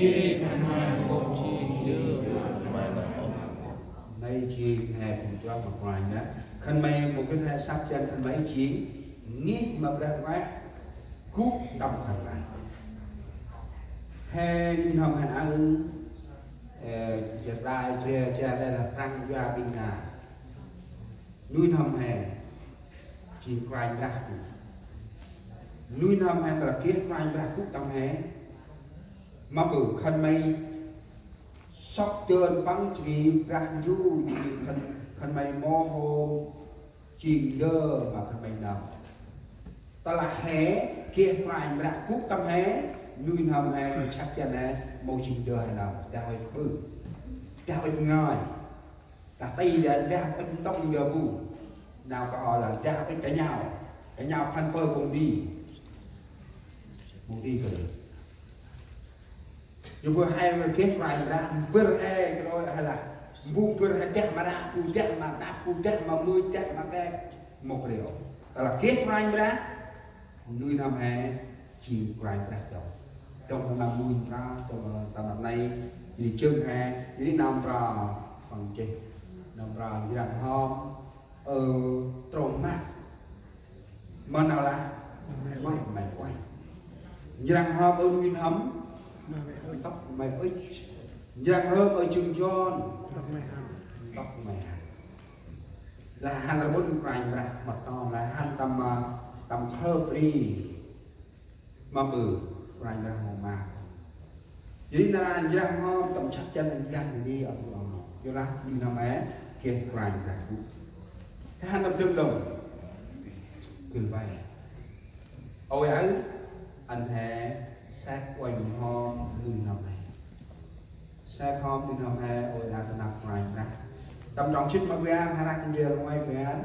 chi mai một chi chưa mai là nay chi hè cùng cho một ngoài đó khăn mây một cái hai sắp chân khăn mấy chí nghĩ mà ra quá cút tâm thành lại hè hầm hạ ư giật lại cha đây là răng ra bên nhà nuôi hầm hè chỉ quay ra nuôi hầm hè là kiết quay ra cút tâm hè mà bự khăn mây sóc trơn bắn chỉ ra du khăn mây mô hồ chìm đơ mà khăn mây nào ta là hé kia ngoài ra cút tâm hé nuôi hầm hè chắc chắn là mô chìm đơ hay nào ta hơi bự ta hơi ngòi ta tay là ta hơi tông giờ bù nào có họ là ta hơi cái nhau khăn phơi cùng đi rồi nhưng vừa hai người kết ngoài ra vừa hai cái đó hay là buông vừa hai chắc mà ra phụ chắc mà đáp phụ chắc mà mưa chắc mà cái một điều đó là kết ngoài ra nuôi năm hè chìm ngoài ra trong năm nuôi ra trong năm nay thì chân hè thì năm ra phần trên năm ra như là hôm trồng mát mà nào là quay như là hôm nuôi hấm tóc mày ơi giang hơn ở trường John tóc mày là hắn là bốn cành ra mặt to là hắn tầm thơ đi mà bự cành ra hồ mà jadi là giang hơn tầm chắc chân là giang đi ở lòng do là như năm bé kia cành ra hắn làm tương đồng cười vay ôi ấy anh hè sát quay dùng ho lưng nằm này sát ho lưng nằm hè ôi là nằm ngoài ra tâm trọng chích mà về ăn hay là con dê ngoài về ăn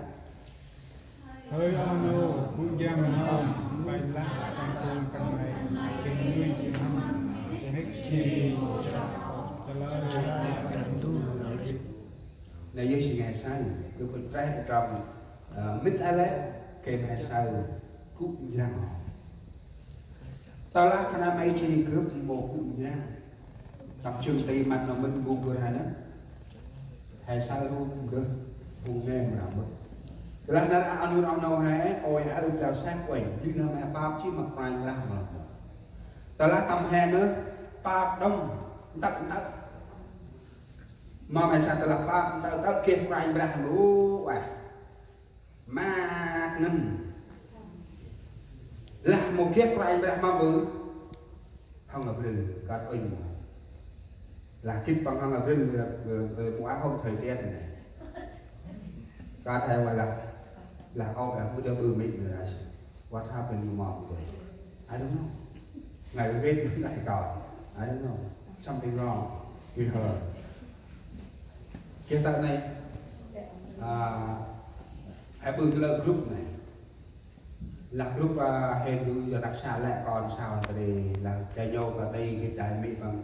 hơi ono cũng giang mà không bài lá tăng cường càng ngày cái nuôi gì không hết chi cho là càng tu nói đi này với sự ngày sau tôi phải trái trong mít ale kèm ngày sau cúc giang ta là khả năng ấy chỉ cướp một cụm nha tập trung tì mặt nó mình buông vừa này đó hay sao luôn được buông nè mà làm được là nó ăn uống nào hả ôi hả được đào sát quẩy như là mẹ ba chỉ mặc vài làm mà ta là tầm hè nữa ba đông tắc mà mày sao ta là ba ta kia vài làm đủ vậy mà ngân là một cái quay ra mà bự không ngập rừng có in là kích bằng không ngập rừng là quá không thời tiết này có theo gọi là ông là cứ đưa bự mịn rồi là what happened you mom rồi I don't know ngày biết chúng ta còn I don't know something wrong with her hiện tại này hãy bự cái group này là group hẹn từ giờ đặc sản lại còn sao thì là chạy nhau và đây cái đại mỹ bằng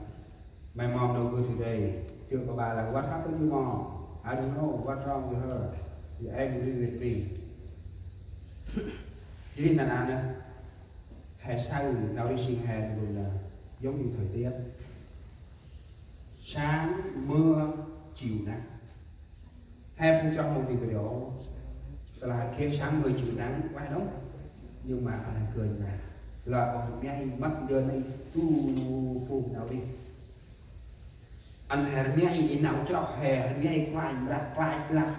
my mom no good today chưa có bà là what happened to mom I don't know what's wrong with her you angry with me chỉ là nào nữa hè sau nào đi sinh hè rồi là giống như thời tiết sáng mưa chiều nắng hè không trong một thì cái đó là kia sáng mưa chiều nắng quá đúng nhưng mà anh cười mà là ông ngay mắt giờ này tu phù nào đi anh hè ngay nào cho hè ngay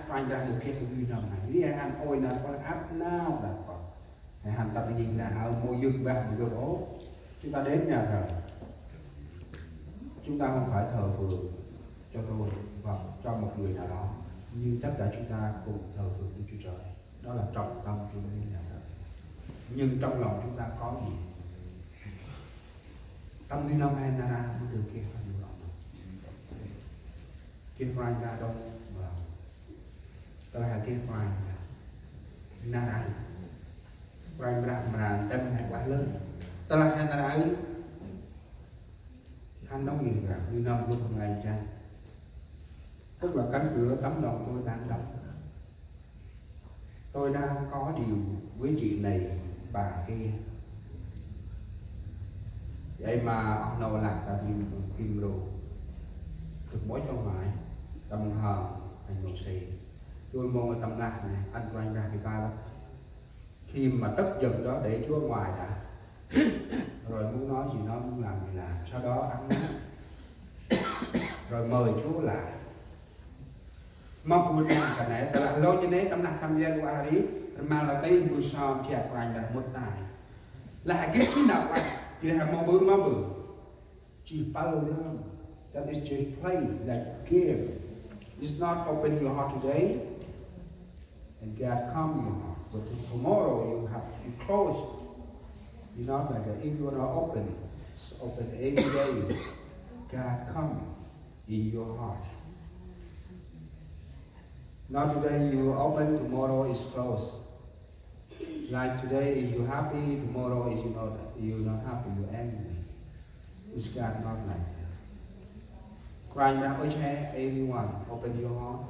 quay ra được kia cũng nào này đi anh ôi là con áp nào là còn hành tập nhìn là ở môi dương ba một cái đó chúng ta đến nhà thờ chúng ta không phải thờ phượng cho tôi và cho một người nào đó nhưng tất cả chúng ta cùng thờ phượng Đức Chúa Trời đó là trọng tâm của nhà thờ nhưng trong lòng chúng ta có gì tâm đi năm hai na từ kia không lòng kia phai ra đâu vào tôi là kia phai na ra phai ra mà tâm này quá lớn tôi là hai na ra ấy anh nói gì rằng như năm của một ngày chăng tức là cánh cửa tấm lòng tôi đang đóng tôi đang có điều với chị này bà kia vậy mà ông nào lạc ta tìm rồi thực mỗi trong mãi tâm hờn anh một xì tôi mong tâm lạc này anh của anh ra thì coi lắm khi mà tức giận đó để Chúa ngoài đã rồi muốn nói gì nó muốn làm gì làm sau đó ăn rồi mời Chúa lại mong buồn làm cái này là lâu như thế tâm lạc tham gia của Ari mà là tên của sao chẹt của anh là một tài là cái khi nào anh chỉ là mong bự chỉ bao nhiêu that is just play like game it's not open your heart today and God come your heart but tomorrow you have to close you're not like that. If you are not open it's open every day God come in your heart not today you open tomorrow is closed like today if you're happy tomorrow is you're not happy you're angry it's God not like that crying ra ôi cha everyone open your heart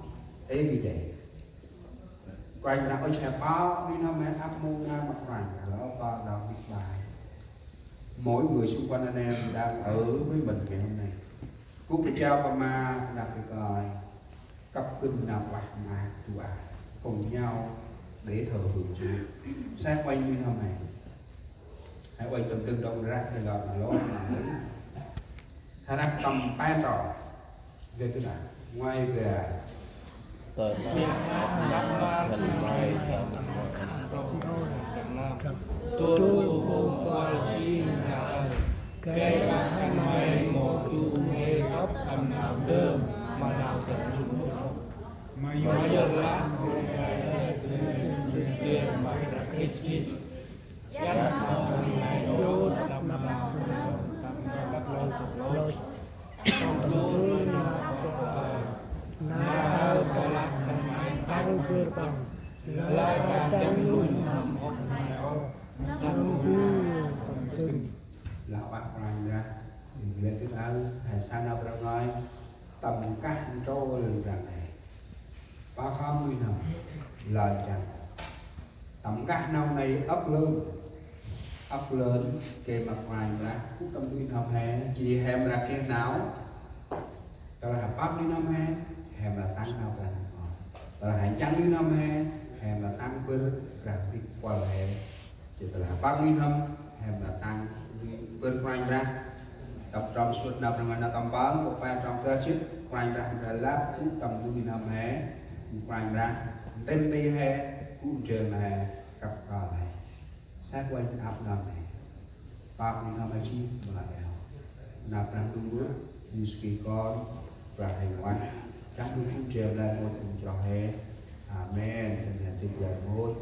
every day crying ra ôi cha bao đi nó mẹ áp mô nga mặt crying ra đó con đâu biết bài mỗi người xung quanh anh em đang ở với mình ngày hôm nay Cú Phật Giáo Bà Ma đặt cái coi cấp kinh nào bạc mà tụi cùng nhau để thờ hưởng Chúa sát quay như thế này hãy quay từng từng đông rác rồi gọi là lối mà đấy hãy đặt tầm ba trò về cái nào ngoài về Tờ gần mai tôi hôm qua xin là cái hai mai một chú nghe góc tầm nào đơm mà nào tận dụng mà giờ là tiền mà là cái gì giá mà ngày đô đập nằm lôi tôi là tolak taruh gerbang la tanun nam penting lão bác hoàng ra thì lên cái áo hay sang đâu đâu nói tầm các trâu rằng này ba không như nào lời chẳng tầm các năm này ấp lớn kề mặt hoàng ra cũng tâm nguyên học hè chỉ hèm là cái não đó là bắp đi năm hè hèm là tăng nào rằng đó là hành trắng đi năm hè hèm là tăng bơ rằng đi qua hè chỉ là bắp đi năm hèm là tăng bơ quanh ra tập trong suốt năm năm là tầm bán một pha trong cơ chết quanh ra là láp cũng tầm đi năm hè quanh ra tên ti hè cũng trời mà cặp cò này sát quanh áp năm này bắp đi năm hay chi mà đèo nạp đang đúng bước như ski con và hành quanh các đứa cũng chờ lại một cùng trò hè amen. Thành tuyệt vời thôi.